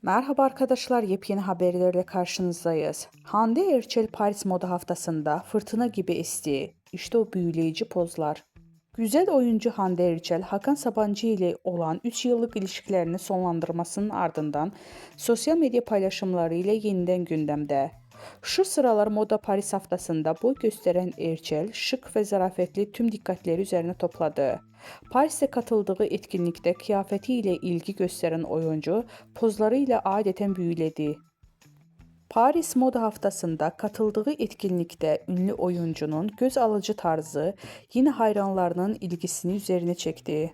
Merhaba arkadaşlar, yepyeni haberlerle karşınızdayız. Hande Erçel Paris Moda Haftası'nda fırtına gibi esti. İşte o büyüleyici pozlar. Güzel oyuncu Hande Erçel, Hakan Sabancı ile olan 3 yıllık ilişkilerini sonlandırmasının ardından sosyal medya paylaşımları ile yeniden gündemde. Şu sıralar Moda Paris haftasında boy gösteren Erçel, şık ve zarafetli tüm dikkatleri üzerine topladı. Paris'te katıldığı etkinlikte kıyafetiyle ilgi gösteren oyuncu pozlarıyla adeten büyüledi. Paris Moda Haftası'nda katıldığı etkinlikte ünlü oyuncunun göz alıcı tarzı yine hayranlarının ilgisini üzerine çekti.